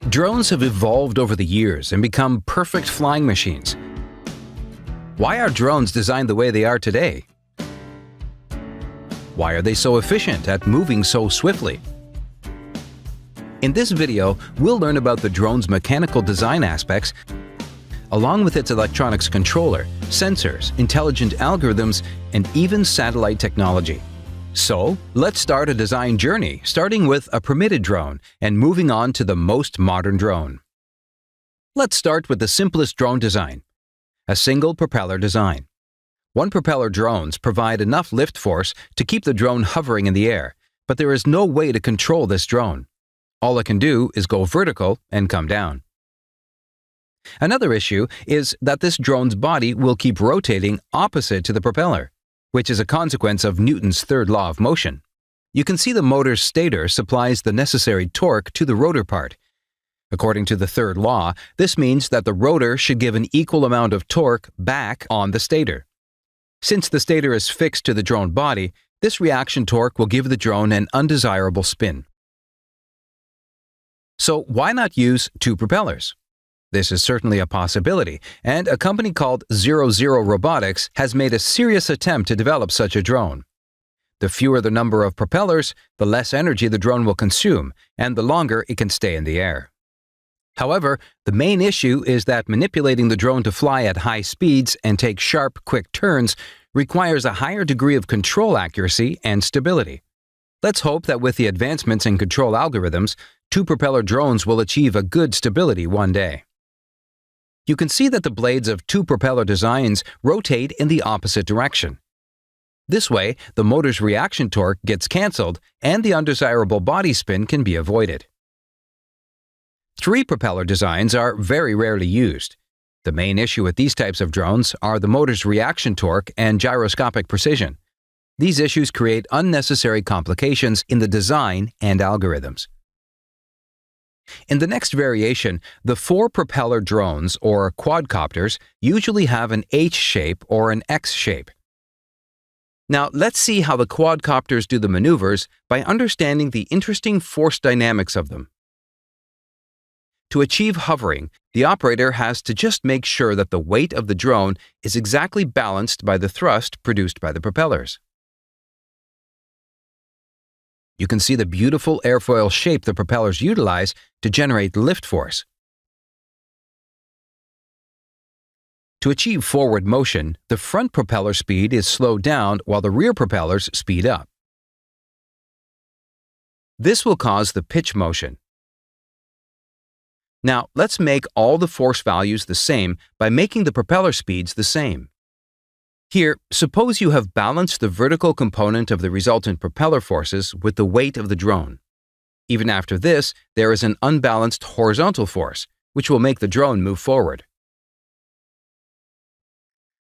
Drones have evolved over the years and become perfect flying machines. Why are drones designed the way they are today? Why are they so efficient at moving so swiftly? In this video, we'll learn about the drone's mechanical design aspects, along with its electronics controller, sensors, intelligent algorithms, and even satellite technology. So, let's start a design journey, starting with a permitted drone and moving on to the most modern drone. Let's start with the simplest drone design, a single propeller design. One-propeller drones provide enough lift force to keep the drone hovering in the air, but there is no way to control this drone. All it can do is go vertical and come down. Another issue is that this drone's body will keep rotating opposite to the propeller, which is a consequence of Newton's third law of motion. You can see the motor's stator supplies the necessary torque to the rotor part. According to the third law, this means that the rotor should give an equal amount of torque back on the stator. Since the stator is fixed to the drone body, this reaction torque will give the drone an undesirable spin. So why not use two propellers? This is certainly a possibility, and a company called 00 Robotics has made a serious attempt to develop such a drone. The fewer the number of propellers, the less energy the drone will consume, and the longer it can stay in the air. However, the main issue is that manipulating the drone to fly at high speeds and take sharp, quick turns requires a higher degree of control accuracy and stability. Let's hope that with the advancements in control algorithms, two-propeller drones will achieve a good stability one day. You can see that the blades of two propeller designs rotate in the opposite direction. This way, the motor's reaction torque gets cancelled and the undesirable body spin can be avoided. Three propeller designs are very rarely used. The main issue with these types of drones are the motor's reaction torque and gyroscopic precision. These issues create unnecessary complications in the design and algorithms. In the next variation, the four-propeller drones, or quadcopters, usually have an H shape or an X shape. Now, let's see how the quadcopters do the maneuvers by understanding the interesting force dynamics of them. To achieve hovering, the operator has to just make sure that the weight of the drone is exactly balanced by the thrust produced by the propellers. You can see the beautiful airfoil shape the propellers utilize to generate lift force. To achieve forward motion, the front propeller speed is slowed down while the rear propellers speed up. This will cause the pitch motion. Now, let's make all the force values the same by making the propeller speeds the same. Here, suppose you have balanced the vertical component of the resultant propeller forces with the weight of the drone. Even after this, there is an unbalanced horizontal force, which will make the drone move forward.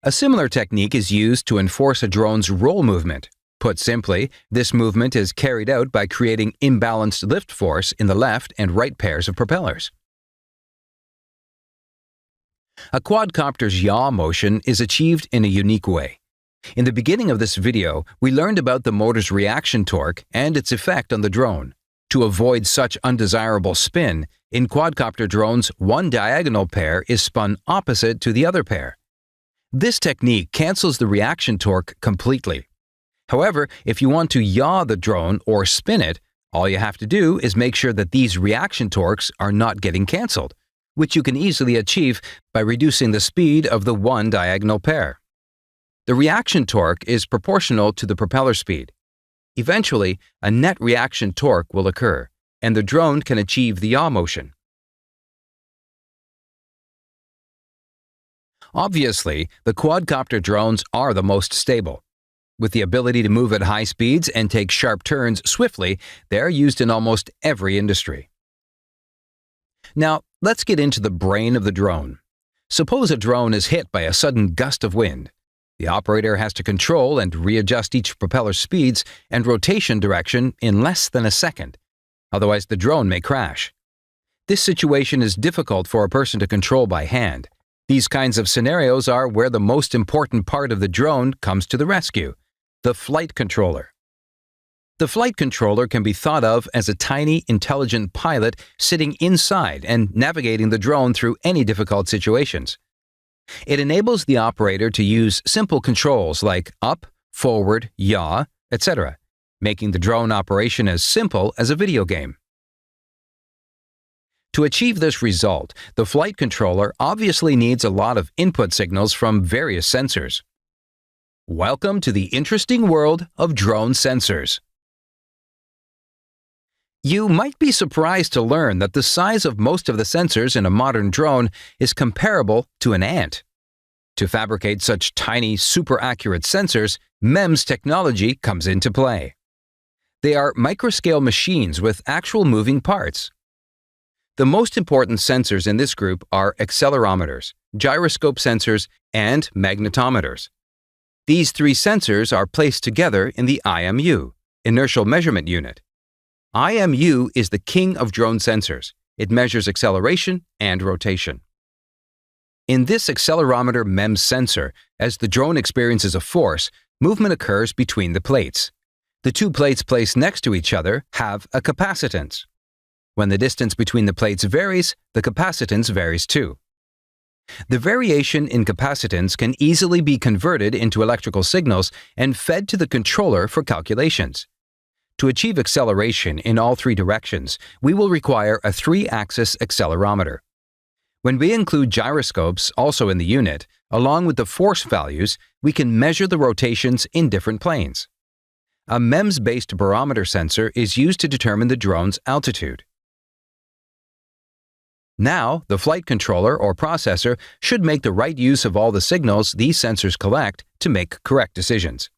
A similar technique is used to enforce a drone's roll movement. Put simply, this movement is carried out by creating imbalanced lift force in the left and right pairs of propellers. A quadcopter's yaw motion is achieved in a unique way. In the beginning of this video, we learned about the motor's reaction torque and its effect on the drone. To avoid such undesirable spin, in quadcopter drones, one diagonal pair is spun opposite to the other pair. This technique cancels the reaction torque completely. However, if you want to yaw the drone or spin it, all you have to do is make sure that these reaction torques are not getting cancelled, which you can easily achieve by reducing the speed of the one diagonal pair. The reaction torque is proportional to the propeller speed. Eventually, a net reaction torque will occur, and the drone can achieve the yaw motion. Obviously, the quadcopter drones are the most stable. With the ability to move at high speeds and take sharp turns swiftly, they are used in almost every industry. Now, let's get into the brain of the drone. Suppose a drone is hit by a sudden gust of wind. The operator has to control and readjust each propeller's speeds and rotation direction in less than a second. Otherwise, the drone may crash. This situation is difficult for a person to control by hand. These kinds of scenarios are where the most important part of the drone comes to the rescue, the flight controller. The flight controller can be thought of as a tiny, intelligent pilot sitting inside and navigating the drone through any difficult situations. It enables the operator to use simple controls like up, forward, yaw, etc., making the drone operation as simple as a video game. To achieve this result, the flight controller obviously needs a lot of input signals from various sensors. Welcome to the interesting world of drone sensors. You might be surprised to learn that the size of most of the sensors in a modern drone is comparable to an ant. To fabricate such tiny, super-accurate sensors, MEMS technology comes into play. They are microscale machines with actual moving parts. The most important sensors in this group are accelerometers, gyroscope sensors, and magnetometers. These three sensors are placed together in the IMU, Inertial Measurement Unit. IMU is the king of drone sensors. It measures acceleration and rotation. In this accelerometer MEMS sensor, as the drone experiences a force, movement occurs between the plates. The two plates placed next to each other have a capacitance. When the distance between the plates varies, the capacitance varies too. The variation in capacitance can easily be converted into electrical signals and fed to the controller for calculations. To achieve acceleration in all three directions, we will require a 3-axis accelerometer. When we include gyroscopes also in the unit, along with the force values, we can measure the rotations in different planes. A MEMS-based barometer sensor is used to determine the drone's altitude. Now, the flight controller or processor should make the right use of all the signals these sensors collect to make correct decisions.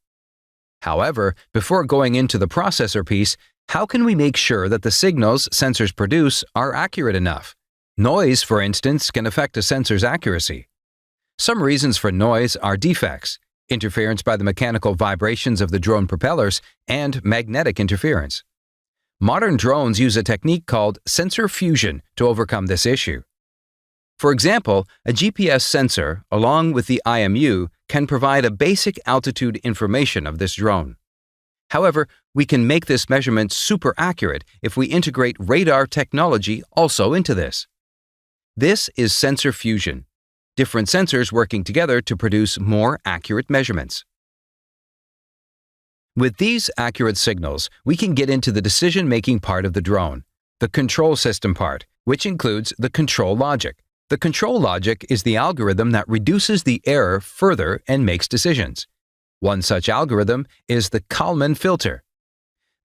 However, before going into the processor piece, how can we make sure that the signals sensors produce are accurate enough? Noise, for instance, can affect a sensor's accuracy. Some reasons for noise are defects, interference by the mechanical vibrations of the drone propellers, and magnetic interference. Modern drones use a technique called sensor fusion to overcome this issue. For example, a GPS sensor, along with the IMU, can provide a basic altitude information of this drone. However, we can make this measurement super accurate if we integrate radar technology also into this. This is sensor fusion, different sensors working together to produce more accurate measurements. With these accurate signals, we can get into the decision-making part of the drone, the control system part, which includes the control logic. The control logic is the algorithm that reduces the error further and makes decisions. One such algorithm is the Kalman filter.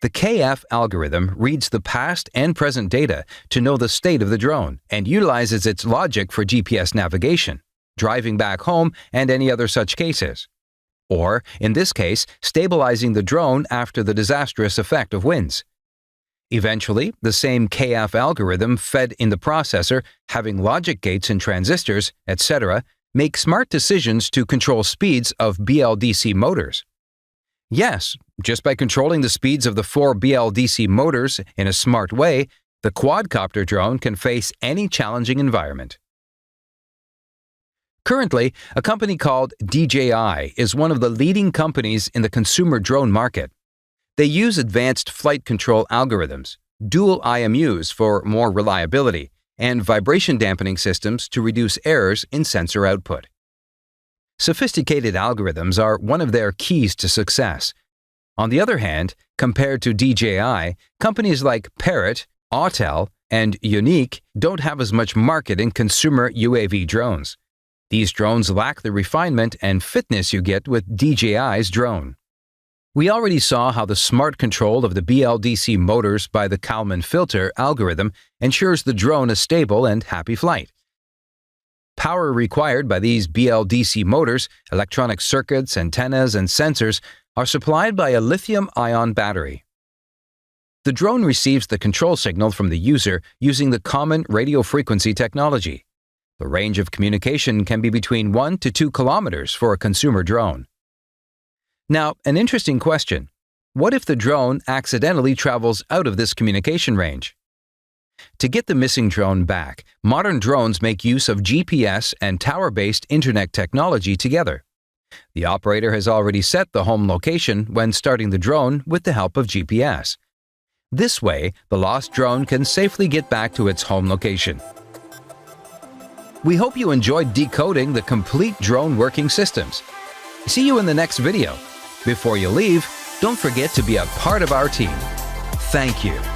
The KF algorithm reads the past and present data to know the state of the drone and utilizes its logic for GPS navigation, driving back home, and any other such cases. Or, in this case, stabilizing the drone after the disastrous effect of winds. Eventually, the same KF algorithm fed in the processor, having logic gates and transistors, etc., make smart decisions to control speeds of BLDC motors. Yes, just by controlling the speeds of the 4 BLDC motors in a smart way, the quadcopter drone can face any challenging environment. Currently, a company called DJI is one of the leading companies in the consumer drone market. They use advanced flight control algorithms, dual IMUs for more reliability, and vibration dampening systems to reduce errors in sensor output. Sophisticated algorithms are one of their keys to success. On the other hand, compared to DJI, companies like Parrot, Autel, and Unique don't have as much market in consumer UAV drones. These drones lack the refinement and fitness you get with DJI's drone. We already saw how the smart control of the BLDC motors by the Kalman filter algorithm ensures the drone a stable and happy flight. Power required by these BLDC motors, electronic circuits, antennas, and sensors are supplied by a lithium-ion battery. The drone receives the control signal from the user using the common radio frequency technology. The range of communication can be between 1 to 2 kilometers for a consumer drone. Now, an interesting question. What if the drone accidentally travels out of this communication range? To get the missing drone back, modern drones make use of GPS and tower-based internet technology together. The operator has already set the home location when starting the drone with the help of GPS. This way, the lost drone can safely get back to its home location. We hope you enjoyed decoding the complete drone working systems. See you in the next video. Before you leave, don't forget to be a part of our team. Thank you.